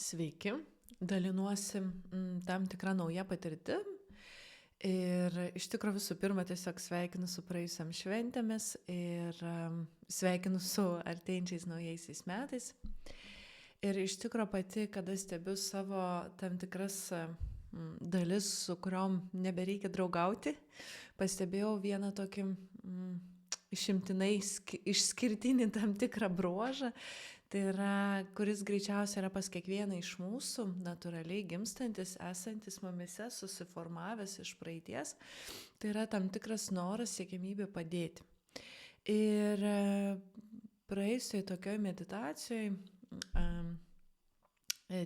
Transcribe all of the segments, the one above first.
Sveiki, dalinuosi tam tikrą naują patirtim ir iš tikrųjų visų pirma tiesiog sveikinu su praėjusiam šventėmis ir sveikinu su artėjančiais naujaisiais metais. Ir iš tikrųjų pati, kada stebiu savo tam tikras dalis, su kuriuom nebereikia draugauti, pastebėjau vieną tokį išimtinai išskirtinį tam tikrą bruožą, tai yra, kuris greičiausiai yra pas kiekvieną iš mūsų, natūraliai gimstantis, esantis mumise, susiformavęs iš praeities, tai yra tam tikras noras, siekimybė padėti. Ir praėjusioje tokioje meditacijoje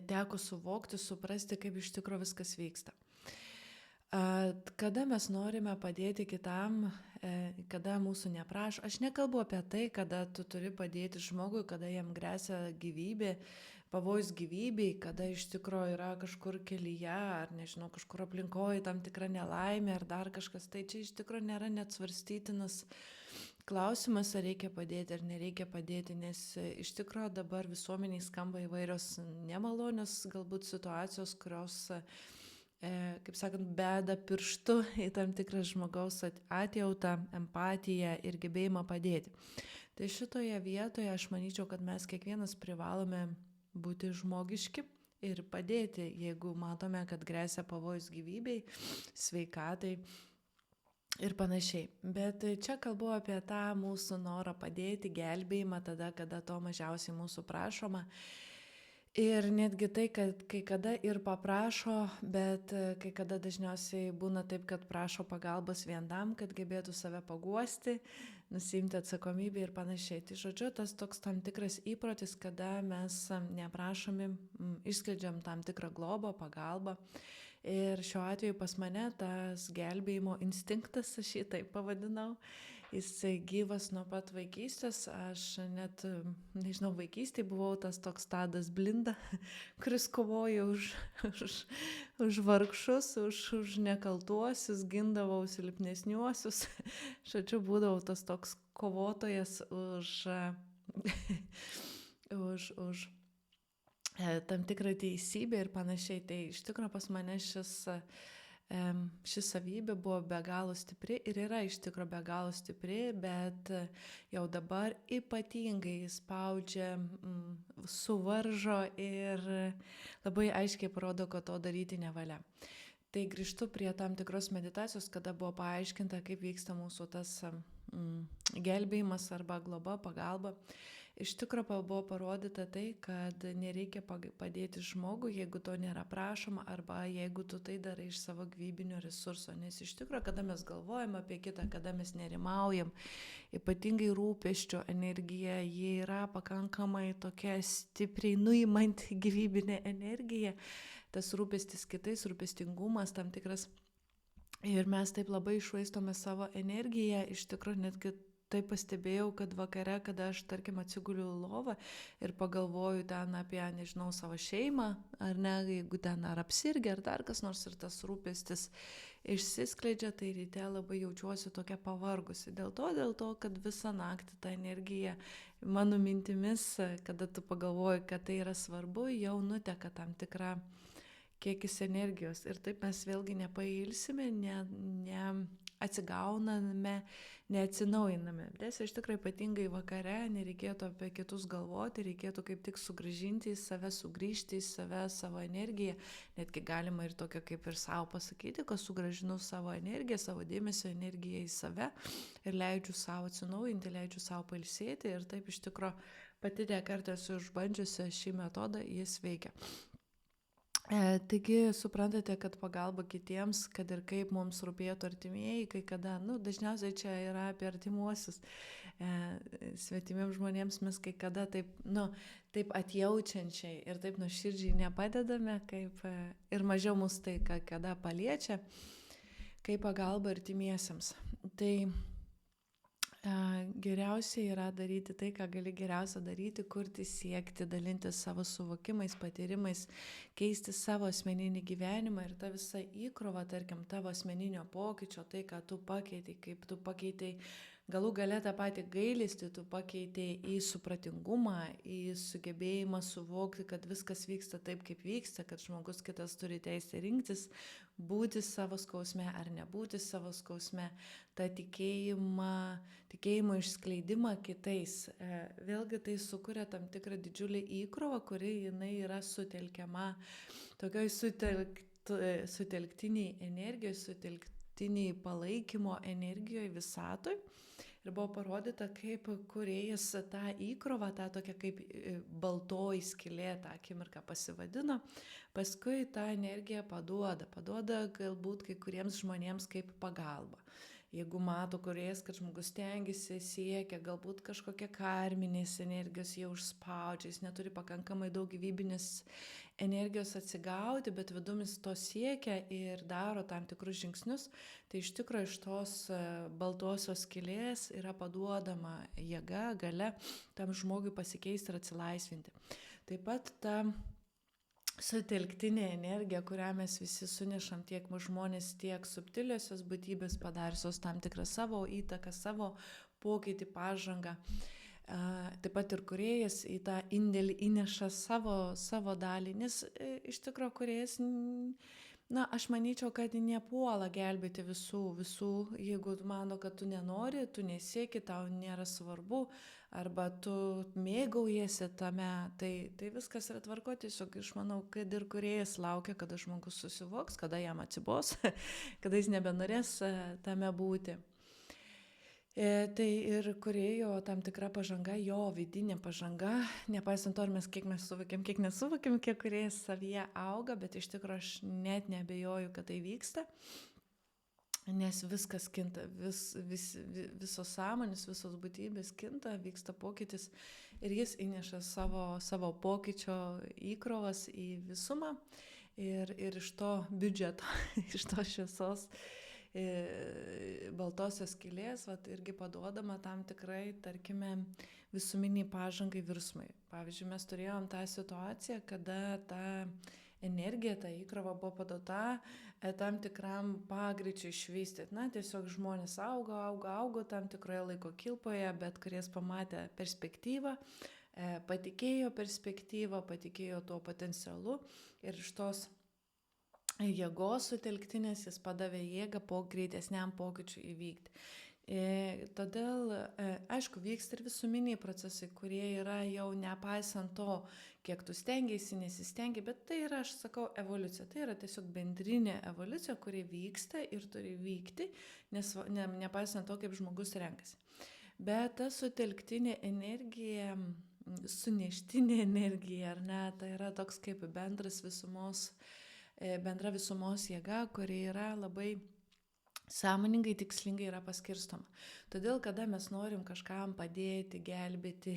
teko suvokti, suprasti, kaip iš tikrųjų viskas vyksta. Kada mes norime padėti kitam, kada mūsų neprašo, aš nekalbu apie tai, kada tu turi padėti žmogui, kada jam gresia gyvybė, pavojus gyvybei, kada iš tikrųjų yra kažkur kelyje, ar nežinau, kažkur aplinkoje tam tikra nelaimė, ar dar kažkas, tai čia iš tikrųjų nėra net svarstytinas klausimas, ar reikia padėti, ar nereikia padėti, nes iš tikrųjų dabar visuomeniai skamba įvairios nemalonios galbūt situacijos, kurios kaip sakant, beda pirštu į tam tikrą žmogaus atjautą, empatiją ir gebėjimą padėti. Tai šitoje vietoje aš manyčiau, kad mes kiekvienas privalome būti žmogiški ir padėti, jeigu matome, kad gresia pavojus gyvybei, sveikatai ir panašiai. Bet čia kalbu apie tą mūsų norą padėti, gelbėjimą tada, kada to mažiausiai mūsų prašoma. Ir netgi tai, kad kai kada ir paprašo, bet kai kada dažniausiai būna taip, kad prašo pagalbos vien tam, kad gebėtų save paguosti, nusiimti atsakomybę ir panašiai. Tai žodžiu, tas toks tam tikras įprotis, kada mes neprašomi, išskleidžiam tam tikrą globą, pagalbą. Ir šiuo atveju pas mane tas gelbėjimo instinktas, aš jį taip pavadinau, jis gyvas nuo pat vaikystės. Aš net, nežinau, vaikystėje buvau tas toks Tadas Blinda, kuris kovojo už vargšus, už nekaltuosius, gindavau silpnesniuosius. Žodžiu, būdavau tas toks kovotojas už tam tikrą teisybę ir panašiai. Tai iš tikrųjų pas mane ši savybė buvo be galo stipri ir yra iš tikrųjų be galo stipri, bet jau dabar ypatingai spaudžia, suvaržo ir labai aiškiai parodo, kad to daryti nevalia. Tai grįžtu prie tam tikros meditacijos, kada buvo paaiškinta, kaip vyksta mūsų tas gelbėjimas arba globa, pagalba. Iš tikrųjų buvo parodyta tai, kad nereikia padėti žmogui, jeigu to nėra prašoma, arba jeigu tu tai darai iš savo gyvybinio resurso. Nes iš tikrųjų, kada mes galvojam apie kitą, kada mes nerimaujam, ypatingai rūpesčio energija, ji yra pakankamai tokia stipriai nuimanti gyvybinė energija, tas rūpestis kitais, rūpestingumas tam tikras. Ir mes taip labai iššvaistome savo energiją, iš tikrųjų netgi tai pastebėjau, kad vakare, kada aš, tarkim, atsiguliu lovą ir pagalvoju ten apie, nežinau, savo šeimą, ar ne, jeigu ten ar apsirgę, ar dar kas nors ir tas rūpestis išsiskleidžia, tai ryte labai jaučiuosi tokia pavargusi. Dėl to, kad visą naktį ta energija, mano mintimis, kada tu pagalvoji, kad tai yra svarbu, jau nuteka tam tikra kiekis energijos. Ir taip mes vėlgi nepailsime, atsigauname, neatsinaujiname. Nes iš tikrųjų ypatingai vakare nereikėtų apie kitus galvoti, reikėtų kaip tik sugrįžinti į save, sugrįžti į save, savo energiją. Netgi galima ir tokio kaip ir savo pasakyti, kad sugrąžinu savo energiją, savo dėmesio energiją į save ir leidžiu savo atsinaujinti, leidžiu savo pailsėti. Ir taip iš tikrųjų pati ne kartą esu išbandžiusi šį metodą, jis veikia. Taigi suprantate, kad pagalba kitiems, kad ir kaip mums rūpėtų artimieji, kai kada, dažniausiai čia yra apie artimuosius, svetimiems žmonėms mes kai kada taip atjaučiančiai ir taip nuoširdžiai nepadedame, ir mažiau mus tai kada paliečia, kaip pagalba artimiesiems. Tai geriausia yra daryti tai, ką gali geriausia daryti, kurti, siekti, dalinti savo suvokimais, patyrimais, keisti savo asmeninį gyvenimą ir ta visa įkrova, tarkim, tavo asmeninio pokyčio, tai, ką tu pakeitai, kaip tu pakeitai Galų gale tą patį gailestį tu pakeitei į supratingumą, į sugebėjimą suvokti, kad viskas vyksta taip, kaip vyksta, kad žmogus kitas turi teisę rinktis, būti savo skausme ar nebūti savo skausme, tą tikėjimo išskleidimą kitais. Vėlgi tai sukuria tam tikrą didžiulį įkrovą, kuri jinai yra sutelkiama tokioj sutelktiniai energijoj, sutelktiniai palaikymo energijoj visatoj. Ir buvo parodyta, kaip kūrėjas tą įkrovą, tą tokią kaip baltoji skylė, tą akimirką pasivadino, paskui tą energiją paduoda galbūt kai kuriems žmonėms kaip pagalba. Jeigu mato kūrėjas, kad žmogus stengiasi, siekia, galbūt kažkokia karminės energijos jau užspaudžia, jis neturi pakankamai daug gyvybinės energijos atsigauti, bet vidumis to siekia ir daro tam tikrus žingsnius, tai iš tikrųjų iš tos baltosios skylės yra paduodama jėga, galia tam žmogui pasikeisti ir atsilaisvinti. Taip pat ta sutelktinė energija, kurią mes visi sunešam, tiek žmonės, tiek subtiliosios būtybės padariusios tam tikrą savo įtaką, savo pokytį, pažangą. Taip pat ir kūrėjas į tą indėlį įneša savo dalį, nes iš tikrųjų kūrėjas, aš manyčiau, kad nepuola gelbėti visų, jeigu mano, kad tu nenori, tu nesieki, tau nėra svarbu, arba tu mėgaujasi tame, tai viskas yra tvarko, tiesiog aš manau, kad ir kūrėjas laukia, kada žmogus susivoks, kada jam atsibos, kada jis nebenorės tame būti. Tai ir kūrėjo tam tikra pažanga, jo vidinė pažanga, nepaisant to, kiek mes suvokiam, kiek nesuvokiam, kiek kūrėjas savyje auga, bet iš tikrųjų aš net neabejoju, kad tai vyksta, nes viskas kinta, visos sąmonės, visos būtybės kinta, vyksta pokytis ir jis įneša savo pokyčio įkrovas į visumą ir iš to biudžeto, iš to šviesos baltosios skylės, irgi paduodama tam tikrai, tarkime, visuminiai pažangai virsmai. Pavyzdžiui, mes turėjom tą situaciją, kada ta energija, ta įkrova buvo paduota tam tikram pagreičiui išvystyti. Tiesiog žmonės augo tam tikroje laiko kilpoje, bet kuris pamatė perspektyvą, patikėjo perspektyvą, patikėjo tuo potencialu ir iš tos jėgos sutelktinės jis padavė jėgą greitesniam pokyčiui įvykti. Todėl, aišku, vyksta ir visuminiai procesai, kurie yra jau nepaisant to, kiek tu stengiasi, nesistengi, bet tai yra, aš sakau, evoliucija. Tai yra tiesiog bendrinė evoliucija, kuri vyksta ir turi vykti, nepaisant to, kaip žmogus renkasi. Bet ta sutelktinė energija, suneštinė energija, ar ne, tai yra toks kaip bendra visumos jėga, kuri yra labai sąmoningai, tikslingai yra paskirstoma. Todėl, kada mes norim kažkam padėti, gelbėti,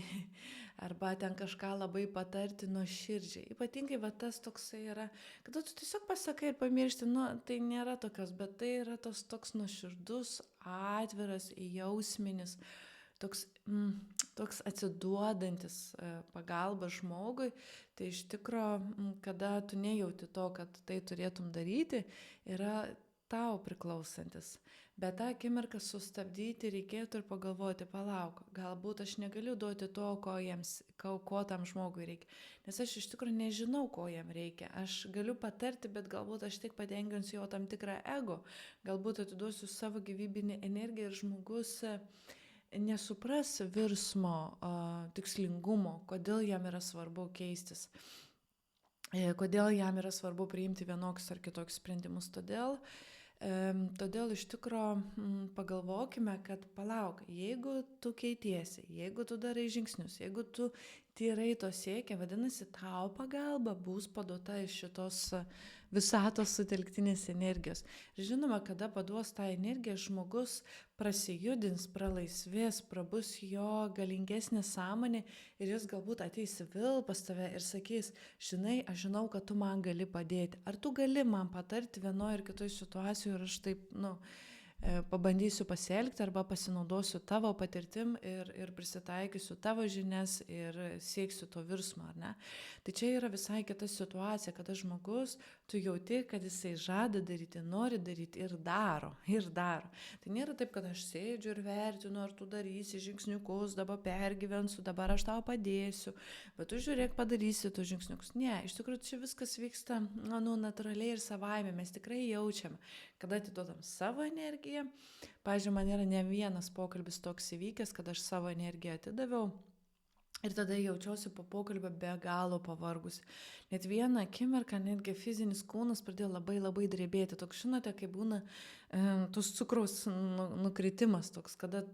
arba ten kažką labai patarti nuoširdžiai, ypatingai tas toksai yra, kada tu tiesiog pasakai ir pamiršti, tai nėra tokios, bet tai yra toks nuoširdus, atviras, jausminis, toks atsiduodantis pagalba žmogui, tai iš tikro, kada tu nejauti to, kad tai turėtum daryti, yra tau priklausantis. Bet tą akimirką sustabdyti reikėtų ir pagalvoti, palauk, galbūt aš negaliu duoti to, ko tam žmogui reikia. Nes aš iš tikrųjų nežinau, ko jam reikia. Aš galiu patarti, bet galbūt aš tik patenkinsiu jo tam tikrą ego. Galbūt atiduosiu savo gyvybinę energiją ir žmogus nesupras virsmo tikslingumo, kodėl jam yra svarbu keistis, kodėl jam yra svarbu priimti vienokius ar kitokius sprendimus. Todėl iš tikro pagalvokime, kad palauk, jeigu tu keitiesi, jeigu tu darai žingsnius, jeigu tu tyrai to siekia, vadinasi, tau pagalba bus paduota iš šitos visatos sutelktinės energijos. Ir žinoma, kada paduos tą energiją, žmogus prasijudins, pralaisvės, prabus jo galingesnė sąmonė ir jis galbūt ateis vėl pas tave ir sakys, žinai, aš žinau, kad tu man gali padėti. Ar tu gali man patarti vienoje ir kitoje situacijoje ir aš taip, pabandysiu pasielgti arba pasinaudosiu tavo patirtim ir prisitaikysiu tavo žinias ir sieksiu to virsmo, ar ne? Tai čia yra visai kita situacija, kada žmogus, tu jauti, kad jisai žada daryti, nori daryti ir daro, ir daro. Tai nėra taip, kad aš sėdžiu ir vertinu, ar tu darysi žingsniukus, dabar pergyvensiu, dabar aš tau padėsiu, bet tu žiūrėk, padarysi tus žingsniukus. Ne, iš tikrųjų čia viskas vyksta natūraliai ir savaime, mes tikrai jaučiam, kada atiduodam savo energiją. Pavyzdžiui, man yra ne vienas pokalbis toks įvykęs, kad aš savo energiją atidaviau ir tada jaučiausi po pokalbio be galo pavargus. Net vieną akimirką netgi fizinis kūnas pradėjo labai labai drebėti. Toks, žinote, kai būna tos cukraus nukritimas toks, kada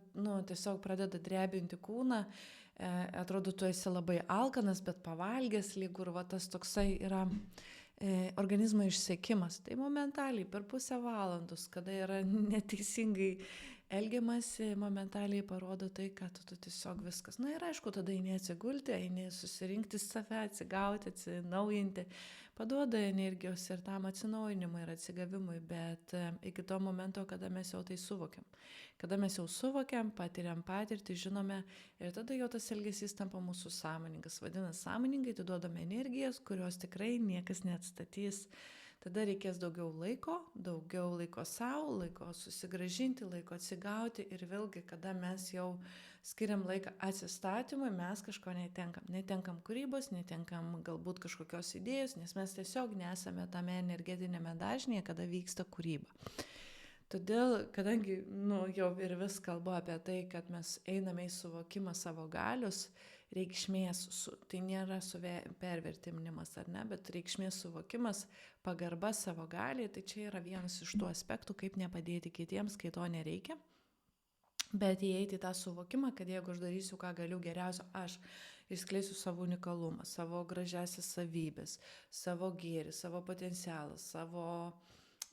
tiesiog pradeda drebinti kūną. Atrodo, tu esi labai alkanas, bet pavalgęs lyg ir tas toksai yra organizmo išsekimas. Tai momentaliai per pusę valandos, kada yra neteisingai elgiamasi, momentaliai parodo tai, kad tu tiesiog viskas. Ir aišku, tada eini atsigulti, eini susirinkti save, atsigauti, atsinaujinti, paduoda energijos ir tam atsinaujinimui ir atsigavimui, bet iki to momento, kada mes jau tai suvokiam. Kada mes jau suvokiam, patiriam patirtį, žinome ir tada jau tas elgesys tampa mūsų sąmoningas. Vadinasi, sąmoningai atiduodame energijas, kurios tikrai niekas neatstatys. Tada reikės daugiau laiko savo, laiko susigrąžinti, laiko atsigauti ir vėlgi, kada mes jau skiriam laiką atsistatymui, mes kažko netenkam. Netenkam kūrybos, netenkam galbūt kažkokios idėjos, nes mes tiesiog nesame tame energetinėme dažnyje, kada vyksta kūryba. Todėl, kadangi jau ir vis kalbu apie tai, kad mes einame į suvokimą savo galios, reikšmės, tai nėra pervertinimas ar ne, bet reikšmės suvokimas, pagarba savo galiai, tai čia yra vienas iš tų aspektų, kaip nepadėti kitiems, kai to nereikia. Bet įeiti į tą suvokimą, kad jeigu aš darysiu, ką galiu geriausio, aš išskleisiu savo unikalumą, savo gražiasias savybės, savo gėrį, savo potencialą, savo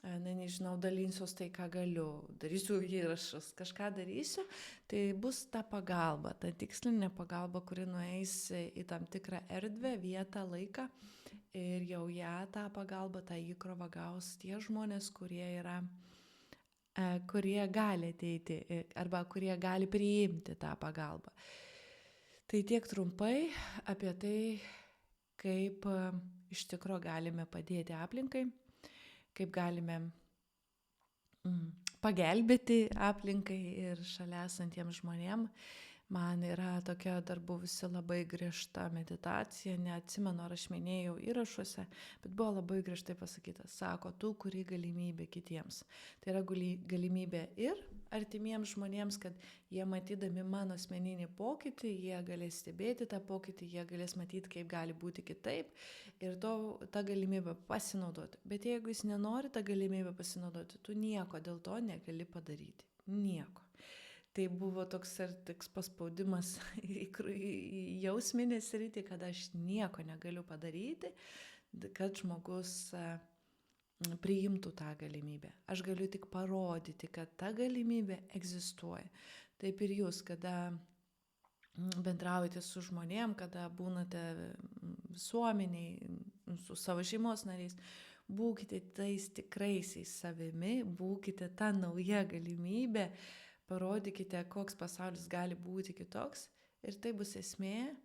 dalinsiuos tai, ką galiu, darysiu įrašus, kažką darysiu, tai bus ta pagalba, ta tikslinė pagalba, kuri nueis į tam tikrą erdvę, vietą, laiką ir jau ją tą pagalbą, tą įkrovą gaus tie žmonės, kurie gali ateiti arba kurie gali priimti tą pagalbą. Tai tiek trumpai apie tai, kaip iš tikro galime padėti aplinkai, kaip galime pagelbėti aplinkai ir šalia esantiems žmonėms. Man yra tokia dar buvusi labai griežta meditacija, neatsimenu, ar aš minėjau įrašuose, bet buvo labai griežtai pasakyta, sako, tu kuri galimybę kitiems. Tai yra galimybė ir artimiems žmonėms, kad jie matydami mano asmeninį pokytį, jie galės stebėti tą pokytį, jie galės matyti, kaip gali būti kitaip ir tą galimybę pasinaudoti. Bet jeigu jis nenori tą galimybę pasinaudoti, tu nieko dėl to negali padaryti. Nieko. Tai buvo toks paspaudimas į jausminę sritį, kad aš nieko negaliu padaryti, kad žmogus priimtų tą galimybę. Aš galiu tik parodyti, kad ta galimybė egzistuoja. Taip ir jūs, kada bendraujate su žmonėm, kada būnate visuomeniai, su savo šeimos nariais, būkite tais tikraisiais savimi, būkite ta nauja galimybė, parodykite, koks pasaulis gali būti kitoks ir tai bus esmė,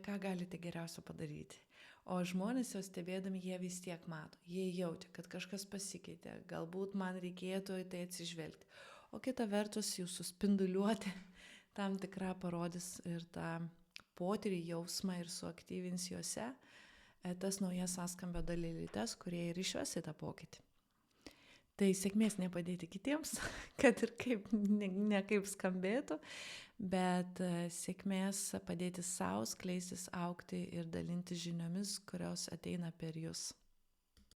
ką galite geriausio padaryti. O žmonės jau stebėdami, jie vis tiek mato, jie jaučia, kad kažkas pasikeitė, galbūt man reikėtų į tai atsižvelgti. O kita vertus, jūsų spinduliuotė tam tikrą parodys ir tą potyrį, jausmą ir suaktyvins juose tas naujas sąskambio dalelytes, kurie ir išves į tą pokytį. Tai sėkmės nepadėti kitiems, kad ir kaip, ne kaip skambėtų, bet sėkmės padėti sau, skleistis, augti ir dalintis žiniomis, kurios ateina per jūs.